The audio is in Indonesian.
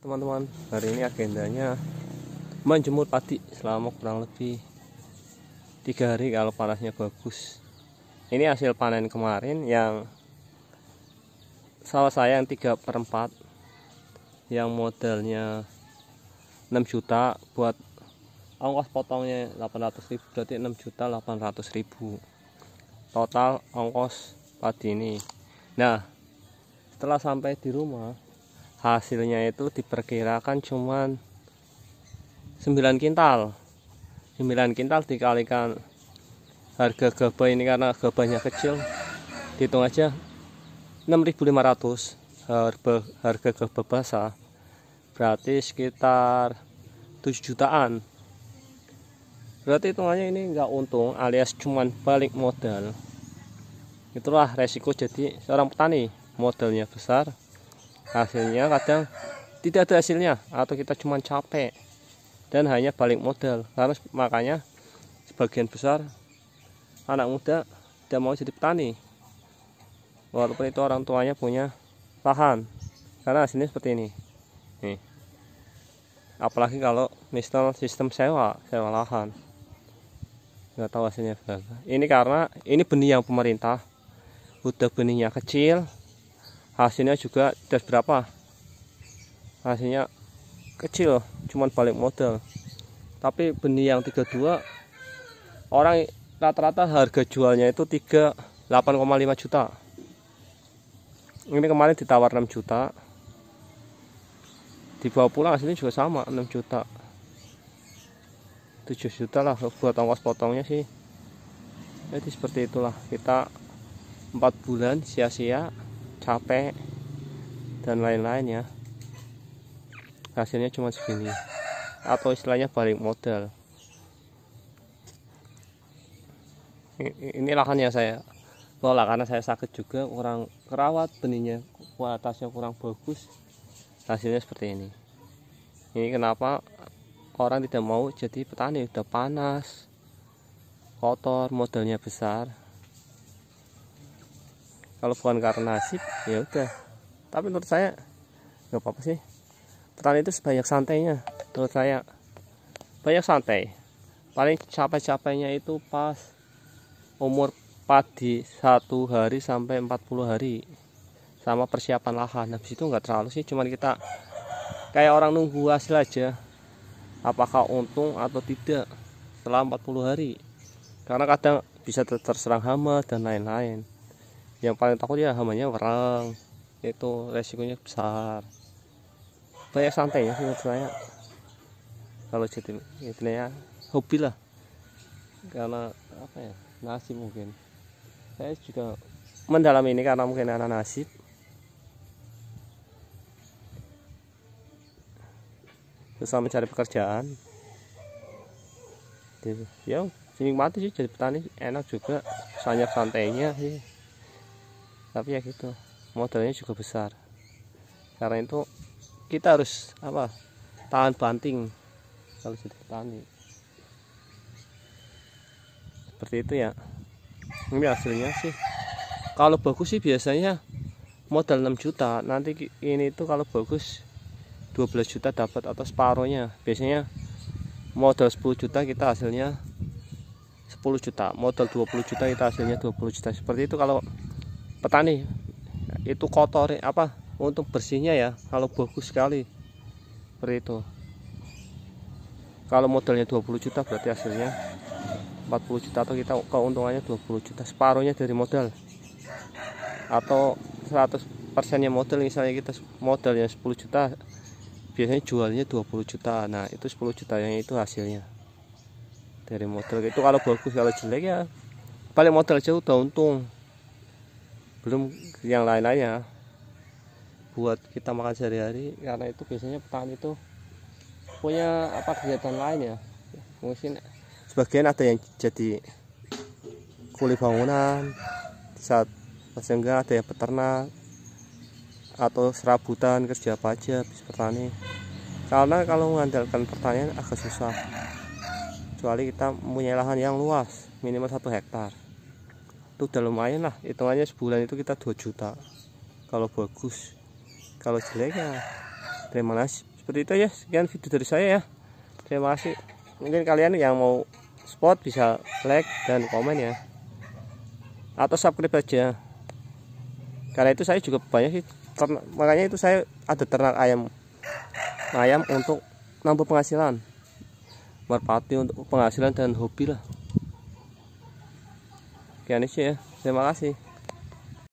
teman-teman, hari ini agendanya menjemur padi selama kurang lebih 3 hari kalau panasnya bagus. Ini hasil panen kemarin yang sawah saya yang 3/4 yang modelnya 6 juta, buat ongkos potongnya 800.000, berarti 6.800.000 total ongkos padi ini. Nah, setelah sampai di rumah hasilnya itu diperkirakan cuman 9 kintal. 9 kintal dikalikan harga gabah ini, karena gabahnya kecil, dihitung aja 6.500 harga gabah basah, berarti sekitar 7 jutaan. Berarti hitungannya ini nggak untung alias cuman balik modal. Itulah resiko jadi seorang petani, modalnya besar, hasilnya kadang tidak ada hasilnya, atau kita cuma capek dan hanya balik modal. Karena makanya sebagian besar anak muda tidak mau jadi petani walaupun itu orang tuanya punya lahan, karena hasilnya seperti ini nih. Apalagi kalau misal sistem sewa lahan, nggak tahu hasilnya berapa. Ini karena ini benih yang pemerintah, udah benihnya kecil, hasilnya juga tidak berapa, hasilnya kecil, cuman balik modal. Tapi benih yang 32 orang rata-rata harga jualnya itu 8,5 juta. Ini kemarin ditawar 6 juta, dibawa pulang hasilnya juga sama 6 juta, 7 juta lah buat ongkos potongnya sih. Jadi seperti itulah, kita 4 bulan sia-sia, capek dan lain-lain ya, hasilnya cuma segini, atau istilahnya balik modal. Ini lahannya saya lola karena saya sakit juga, kurang kerawat, benihnya kualitasnya kurang bagus, hasilnya seperti ini. Ini kenapa orang tidak mau jadi petani, udah panas, kotor, modalnya besar. Kalau bukan karena nasib ya udah. Tapi menurut saya nggak apa-apa sih, petani itu sebanyak santainya. Menurut saya banyak santai, paling capek-capeknya itu pas umur padi 1 hari sampai 40 hari sama persiapan lahan. Habis itu nggak terlalu sih, cuman kita kayak orang nunggu hasil aja, apakah untung atau tidak setelah 40 hari, karena kadang bisa terserang hama dan lain-lain. Yang paling takut ya hamanya wereng, itu resikonya besar. Banyak santainya sih menurut saya kalau jadi istilahnya hobi lah, karena apa ya, nasib mungkin. Saya juga mendalami ini karena mungkin ada nasib. Susah mencari pekerjaan, ya nikmati sih jadi petani, enak juga, banyak santainya sih. Tapi ya gitu, modalnya juga besar. Karena itu kita harus apa, tahan banting kalau jadi petani. Seperti itu ya. Ini hasilnya sih kalau bagus sih biasanya modal 6 juta, nanti ini tuh kalau bagus 12 juta dapat atau separohnya. Biasanya modal 10 juta kita hasilnya 10 juta, modal 20 juta kita hasilnya 20 juta. Seperti itu kalau petani. Itu kotor apa, untuk bersihnya ya, kalau bagus sekali seperti itu. Kalau modalnya 20 juta berarti hasilnya 40 juta, atau kita keuntungannya 20 juta, separuhnya dari modal. Atau 100%-nya modal, misalnya kita modalnya 10 juta, biasanya jualnya 20 juta. Nah, itu 10 juta yang itu hasilnya dari modal. Itu kalau bagus, kalau jelek ya balik modal aja udah untung. Belum yang lain-lainnya buat kita makan sehari-hari, karena itu biasanya petani itu punya apa, kegiatan lain ya. Mungkin sebagian ada yang jadi kuli bangunan, saat enggak ada yang peternak atau serabutan, kerja apa aja habis petani. Karena kalau mengandalkan pertanian agak susah, kecuali kita mempunyai lahan yang luas minimal 1 hektar. Itu udah lumayan lah, hitungannya sebulan itu kita 2 juta kalau bagus. Kalau jelek ya terima nasib. seperti itu ya, sekian video dari saya ya. Terima kasih. Mungkin kalian yang mau spot bisa like dan komen ya, atau subscribe aja. Karena itu saya juga banyak sih, makanya itu saya ada ternak ayam untuk nambah penghasilan, merpati untuk penghasilan dan hobi lah. Sekian aja ya, terima kasih.